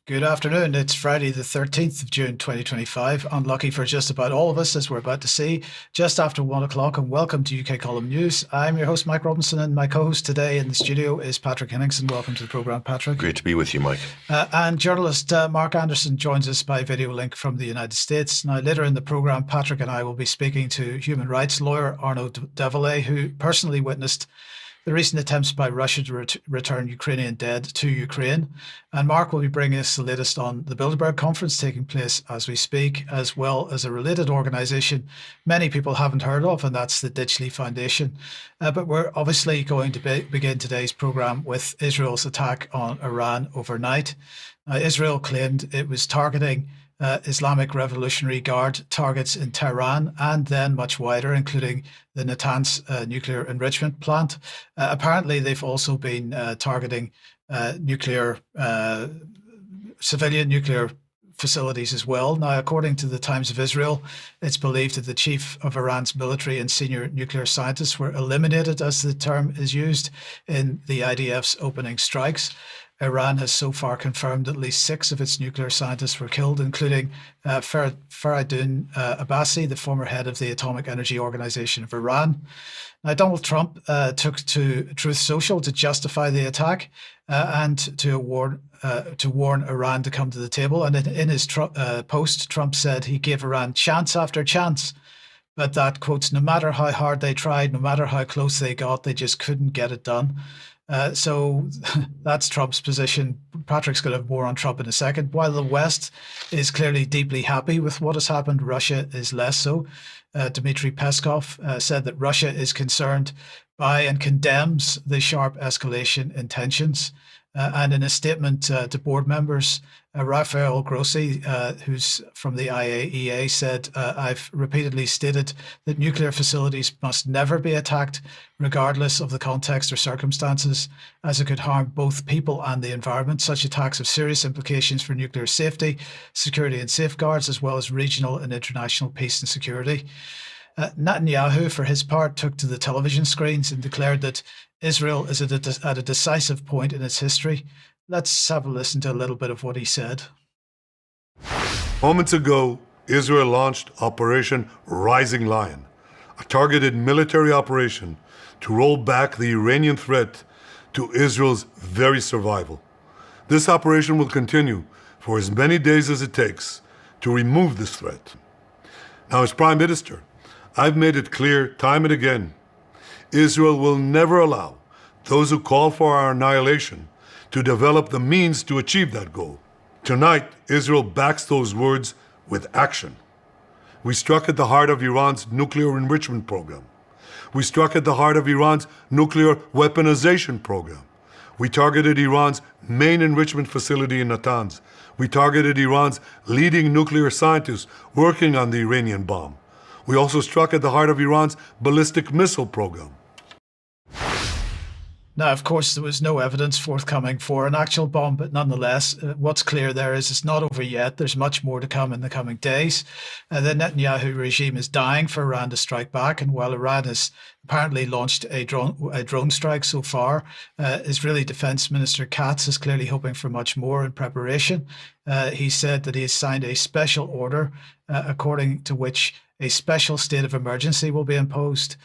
Good afternoon. It's Friday, the 13th of June, 2025. Unlucky for just about all of us, as we're about to see, just after 1 o'clock. And welcome to UK Column News. I'm your host, Mike Robinson, and my co host today in the studio is Patrick Henningsen. Welcome to the programme, Patrick. Great to be with you, Mike. And journalist Mark Anderson joins us by video link from the United States. Now, later in the programme, Patrick and I will be speaking to human rights lawyer Arnaud Devalet, who personally witnessed the recent attempts by Russia to return Ukrainian dead to Ukraine. And Mark will be bringing us the latest on the Bilderberg conference taking place as we speak, as well as a related organisation many people haven't heard of, and that's the Ditchley Foundation. But we're obviously going to begin today's programme with Israel's attack on Iran overnight. Israel claimed it was targeting Islamic Revolutionary Guard targets in Tehran and then much wider, including the Natanz nuclear enrichment plant. Apparently, they've also been targeting civilian nuclear facilities as well. Now, according to the Times of Israel, it's believed that the chief of Iran's military and senior nuclear scientists were eliminated, as the term is used, in the IDF's opening strikes. Iran has so far confirmed at least 6 of its nuclear scientists were killed, including Faridun Abbasi, the former head of the Atomic Energy Organization of Iran. Now, Donald Trump took to Truth Social to justify the attack and to warn Iran to come to the table. And in his post, Trump said he gave Iran chance after chance, but that, quotes, no matter how hard they tried, no matter how close they got, they just couldn't get it done. So that's Trump's position. Patrick's going to have more on Trump in a second. While the West is clearly deeply happy with what has happened, Russia is less so. Dmitry Peskov said that Russia is concerned by and condemns the sharp escalation in tensions. And in a statement to board members, Rafael Grossi, who's from the IAEA, said, I've repeatedly stated that nuclear facilities must never be attacked, regardless of the context or circumstances, as it could harm both people and the environment. Such attacks have serious implications for nuclear safety, security and safeguards, as well as regional and international peace and security. Netanyahu, for his part, took to the television screens and declared that Israel is at a decisive point in its history. Let's have a listen to a little bit of what he said. Moments ago, Israel launched Operation Rising Lion, a targeted military operation to roll back the Iranian threat to Israel's very survival. This operation will continue for as many days as it takes to remove this threat. Now, as Prime Minister, I've made it clear time and again, Israel will never allow those who call for our annihilation to develop the means to achieve that goal. Tonight, Israel backs those words with action. We struck at the heart of Iran's nuclear enrichment program. We struck at the heart of Iran's nuclear weaponization program. We targeted Iran's main enrichment facility in Natanz. We targeted Iran's leading nuclear scientists working on the Iranian bomb. We also struck at the heart of Iran's ballistic missile program. Now, of course, there was no evidence forthcoming for an actual bomb, but nonetheless, what's clear there is it's not over yet. There's much more to come in the coming days. The Netanyahu regime is dying for Iran to strike back, and while Iran has apparently launched a drone strike so far, Israeli Defense Minister Katz is clearly hoping for much more in preparation. He said that he has signed a special order, according to which a special state of emergency will be imposed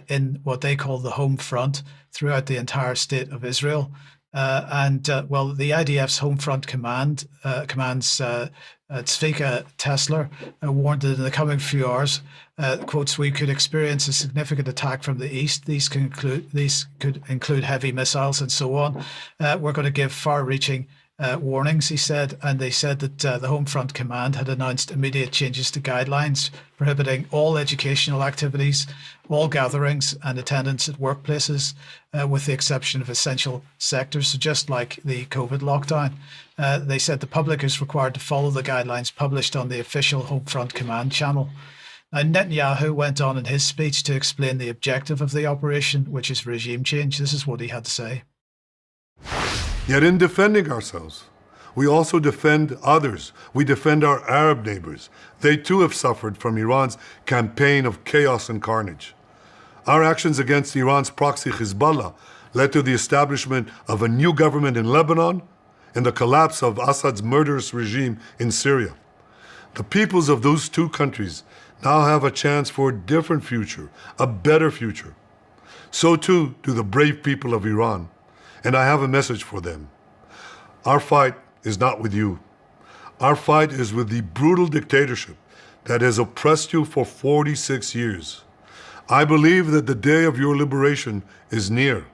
in what they call the home front throughout the entire state of Israel. The IDF's home front commands Tzvika Tesler warned that in the coming few hours, quotes, we could experience a significant attack from the east. These could include heavy missiles and so on. We're going to give far-reaching warnings, he said, and they said that the Home Front Command had announced immediate changes to guidelines prohibiting all educational activities, all gatherings and attendance at workplaces, with the exception of essential sectors, so just like the COVID lockdown. They said the public is required to follow the guidelines published on the official Home Front Command channel. Now, Netanyahu went on in his speech to explain the objective of the operation, which is regime change. This is what he had to say. Yet in defending ourselves, we also defend others. We defend our Arab neighbors. They too have suffered from Iran's campaign of chaos and carnage. Our actions against Iran's proxy Hezbollah led to the establishment of a new government in Lebanon and the collapse of Assad's murderous regime in Syria. The peoples of those two countries now have a chance for a different future, a better future. So too do the brave people of Iran, and I have a message for them. Our fight is not with you. Our fight is with the brutal dictatorship that has oppressed you for 46 years. I believe that the day of your liberation is near.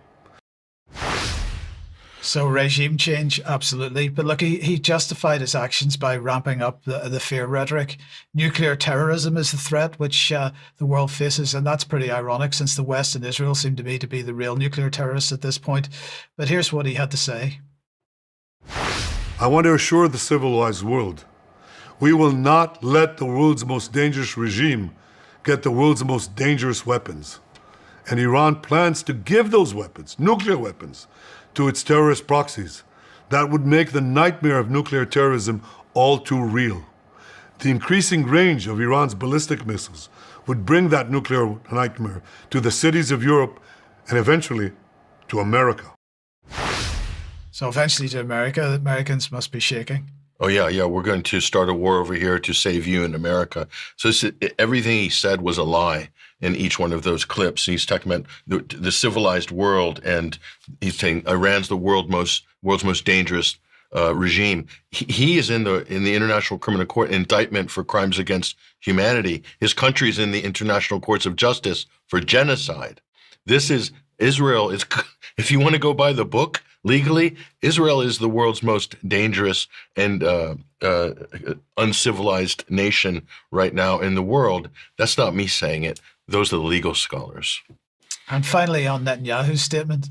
So regime change, absolutely. But look, he justified his actions by ramping up the fear rhetoric. Nuclear terrorism is the threat which the world faces, and that's pretty ironic since the West and Israel seem to me to be the real nuclear terrorists at this point. But here's what he had to say. I want to assure the civilized world, we will not let the world's most dangerous regime get the world's most dangerous weapons. And Iran plans to give those weapons, nuclear weapons, to its terrorist proxies. That would make the nightmare of nuclear terrorism all too real. The increasing range of Iran's ballistic missiles would bring that nuclear nightmare to the cities of Europe and eventually to America. So eventually to America, the Americans must be shaking. Oh, yeah, we're going to start a war over here to save you in America. So everything he said was a lie in each one of those clips. He's talking about the civilized world, and he's saying Iran's the world's most dangerous regime. He is in the International Criminal Court indictment for crimes against humanity. His country is in the International Courts of Justice for genocide. Israel is, if you want to go by the book, legally, Israel is the world's most dangerous and uncivilized nation right now in the world. That's not me saying it. Those are the legal scholars. And finally, on Netanyahu's statement,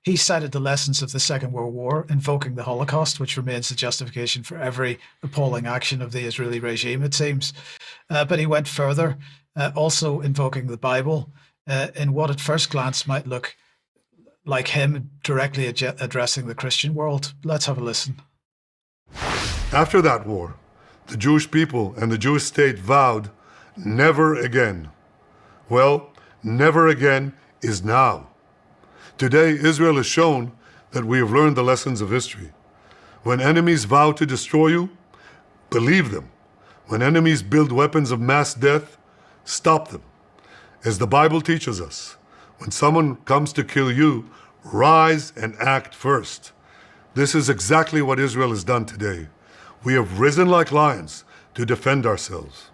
he cited the lessons of the Second World War, invoking the Holocaust, which remains the justification for every appalling action of the Israeli regime, it seems. But he went further, also invoking the Bible in what at first glance might look like him directly addressing the Christian world. Let's have a listen. After that war, the Jewish people and the Jewish state vowed, never again. Well, never again is now. Today, Israel has shown that we have learned the lessons of history. When enemies vow to destroy you, believe them. When enemies build weapons of mass death, stop them. As the Bible teaches us, when someone comes to kill you, rise and act first. This is exactly what Israel has done today. We have risen like lions to defend ourselves.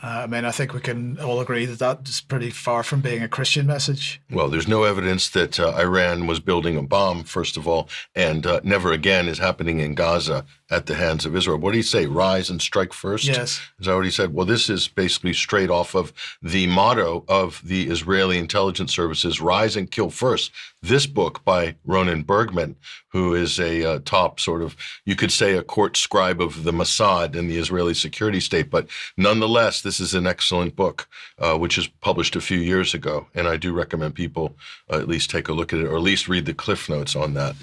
I think we can all agree that that's pretty far from being a Christian message. Well, there's no evidence that Iran was building a bomb, first of all, and never again is happening in Gaza at the hands of Israel. What did he say? Rise and strike first? Yes. Is that what he said? Well, this is basically straight off of the motto of the Israeli intelligence services, rise and kill first. This book by Ronen Bergman, who is a top sort of, you could say, a court scribe of the Mossad and the Israeli security state. But nonetheless, this is an excellent book, which was published a few years ago. And I do recommend people at least take a look at it, or at least read the cliff notes on that.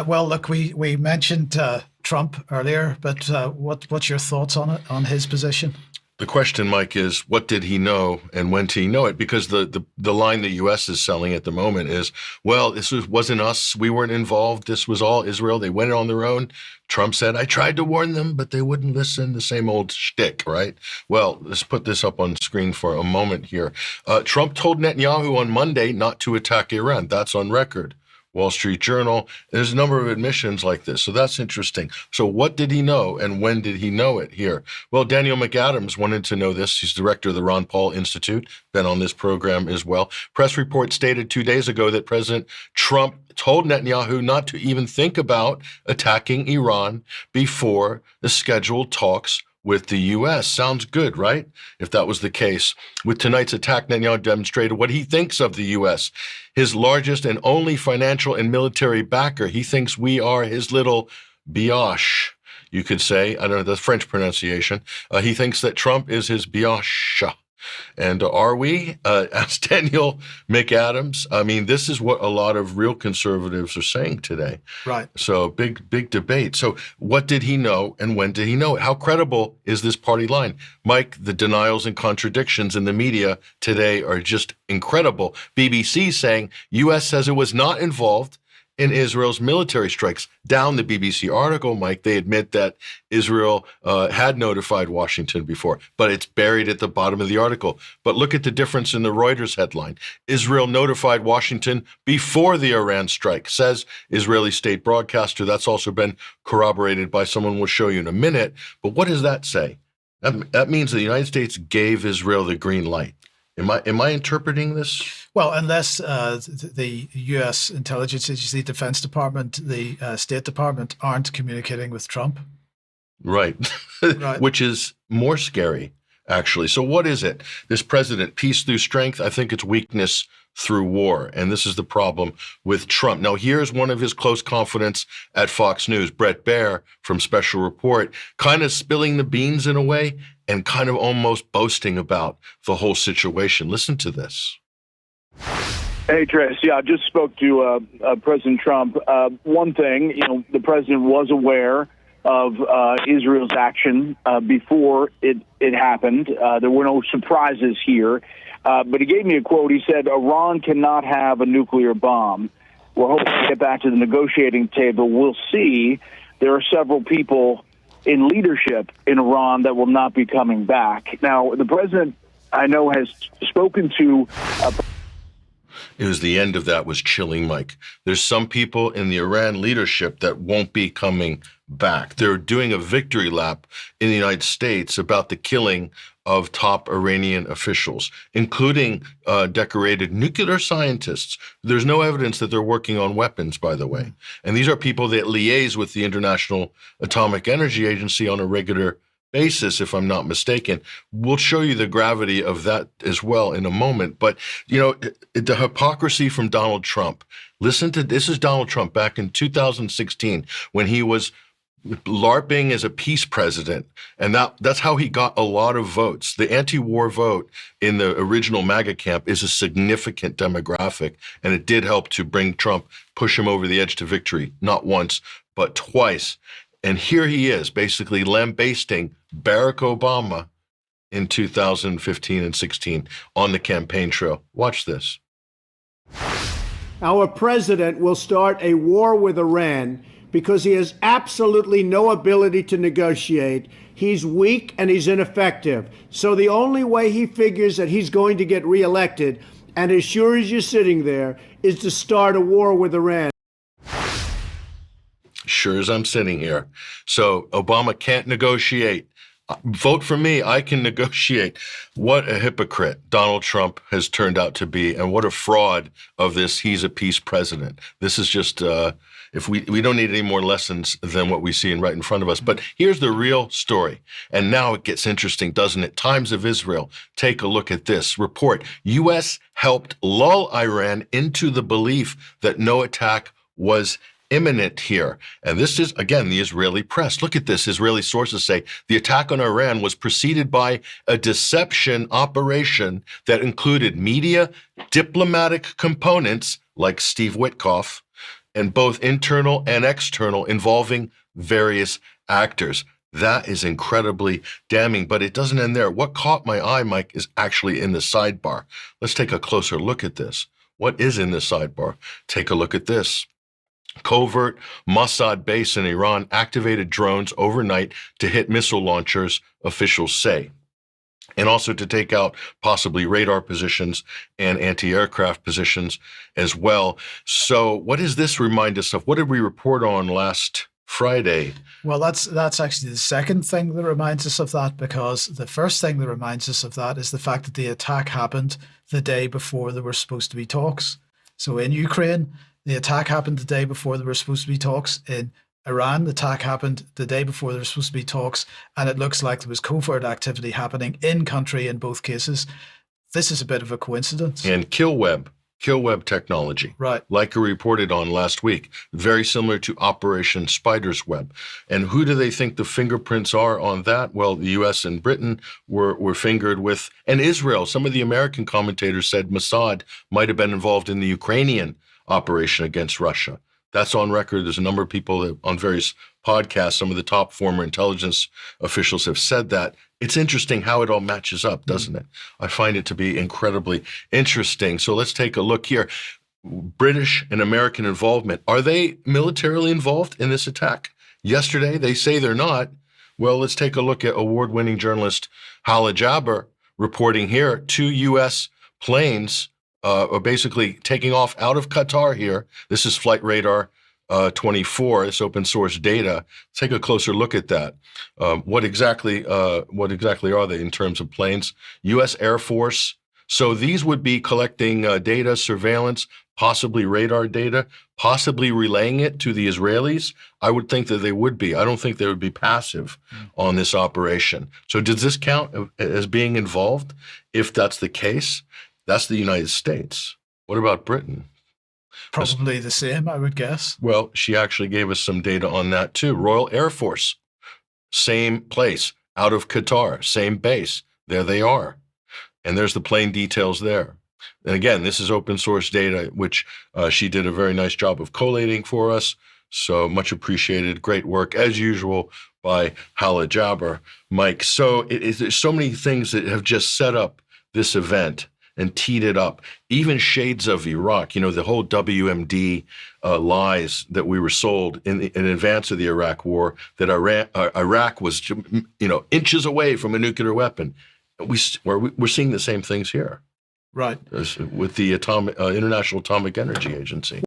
Well, look, we mentioned Trump earlier, but what's your thoughts on it, on his position? The question, Mike, is what did he know and when did he know it? Because the line the U.S. is selling at the moment is, well, this wasn't us. We weren't involved. This was all Israel. They went on their own. Trump said, I tried to warn them, but they wouldn't listen. The same old shtick, right? Well, let's put this up on screen for a moment here. Trump told Netanyahu on Monday not to attack Iran. That's on record. Wall Street Journal. There's a number of admissions like this. So that's interesting. So what did he know and when did he know it here? Well, Daniel McAdams wanted to know this. He's director of the Ron Paul Institute, been on this program as well. Press report stated 2 days ago that President Trump told Netanyahu not to even think about attacking Iran before the scheduled talks with the U.S. Sounds good, right? If that was the case. With tonight's attack, Netanyahu demonstrated what he thinks of the U.S., his largest and only financial and military backer. He thinks we are his little biatch, you could say. I don't know the French pronunciation. He thinks that Trump is his biatch. And are we? Asked Daniel McAdams. I mean, this is what a lot of real conservatives are saying today. Right. So big debate. So what did he know and when did he know it? How credible is this party line? Mike, the denials and contradictions in the media today are just incredible. BBC saying U.S. says it was not involved in Israel's military strikes. Down the BBC article, Mike, they admit that Israel had notified Washington before, but it's buried at the bottom of the article. But look at the difference in the Reuters headline. Israel notified Washington before the Iran strike, says Israeli state broadcaster. That's also been corroborated by someone we'll show you in a minute. But what does that say? That means the United States gave Israel the green light. Am I interpreting this? Well, unless the U.S. intelligence agency, Defense Department, the State Department aren't communicating with Trump. Right. Right. Which is more scary, actually. So what is it? This president, peace through strength? I think it's weakness through war. And this is the problem with Trump. Now, here's one of his close confidants at Fox News, Bret Baier from Special Report, kind of spilling the beans in a way and kind of almost boasting about the whole situation. Listen to this. Hey, Trace. Yeah, I just spoke to President Trump. One thing, the president was aware of Israel's action before it happened. There were no surprises here. But he gave me a quote. He said, Iran cannot have a nuclear bomb. We're hoping to get back to the negotiating table. We'll see. There are several people in leadership in Iran that will not be coming back. Now, the president, I know, has spoken to... It was the end of that was chilling, Mike. There's some people in the Iran leadership that won't be coming back. They're doing a victory lap in the United States about the killing of top Iranian officials, including decorated nuclear scientists. There's no evidence that they're working on weapons, by the way. And these are people that liaise with the International Atomic Energy Agency on a regular basis, if I'm not mistaken. We'll show you the gravity of that as well in a moment. But, the hypocrisy from Donald Trump. Listen to this is Donald Trump back in 2016 when he was LARPing as a peace president. And that's how he got a lot of votes. The anti-war vote in the original MAGA camp is a significant demographic. And it did help to bring Trump, push him over the edge to victory, not once, but twice. And here he is, basically lambasting Barack Obama in 2015 and 16 on the campaign trail. Watch this. Our president will start a war with Iran because he has absolutely no ability to negotiate. He's weak and he's ineffective. So the only way he figures that he's going to get reelected, and as sure as you're sitting there, is to start a war with Iran. Sure as I'm sitting here. So Obama can't negotiate. Vote for me. I can negotiate. What a hypocrite Donald Trump has turned out to be, and what a fraud of this. He's a peace president. This is just, if we don't need any more lessons than what we see right in front of us. But here's the real story. And now it gets interesting, doesn't it? Times of Israel. Take a look at this report. U.S. helped lull Iran into the belief that no attack was imminent here. And this is, again, the Israeli press. Look at this. Israeli sources say the attack on Iran was preceded by a deception operation that included media, diplomatic components like Steve Witkoff, and both internal and external involving various actors. That is incredibly damning, but it doesn't end there. What caught my eye, Mike, is actually in the sidebar. Let's take a closer look at this. What is in the sidebar? Take a look at this. Covert Mossad base in Iran activated drones overnight to hit missile launchers, officials say, and also to take out possibly radar positions and anti-aircraft positions as well. So what does this remind us of? What did we report on last Friday? Well, that's actually the second thing that reminds us of that, because the first thing that reminds us of that is the fact that the attack happened the day before there were supposed to be talks. So in Ukraine, the attack happened the day before there were supposed to be talks. In Iran, the attack happened the day before there were supposed to be talks. And it looks like there was covert activity happening in country in both cases. This is a bit of a coincidence. And kill web technology, right? Like we reported on last week, very similar to Operation Spider's Web. And who do they think the fingerprints are on that? Well, the U.S. and Britain were fingered with, and Israel. Some of the American commentators said Mossad might have been involved in the Ukrainian operation against Russia. That's on record. There's a number of people that, on various podcasts, some of the top former intelligence officials have said that. It's interesting how it all matches up, doesn't it? I find it to be incredibly interesting. So let's take a look here. British and American involvement. Are they militarily involved in this attack? Yesterday, they say they're not. Well, let's take a look at award-winning journalist Hala reporting here. 2 U.S. planes are basically taking off out of Qatar here. This is Flight Radar 24. It's open source data. Let's take a closer look at that. What exactly are they in terms of planes? U.S. Air Force. So these would be collecting data, surveillance, possibly radar data, possibly relaying it to the Israelis. I would think that they would be. I don't think they would be passive on this operation. So does this count as being involved? If that's the case, that's the United States. What about Britain? Probably the same, I would guess. Well, she actually gave us some data on that too. Royal Air Force, same place, out of Qatar, same base. There they are. And there's the plane details there. And again, this is open source data, which she did a very nice job of collating for us. So much appreciated. Great work, as usual, by Hala Jabber. Mike, so there's so many things that have just set up this event and teed it up. Even shades of Iraq, the whole WMD lies that we were sold in advance of the Iraq war, that Iraq was, inches away from a nuclear weapon. We're seeing the same things here. Right. With the International Atomic Energy Agency.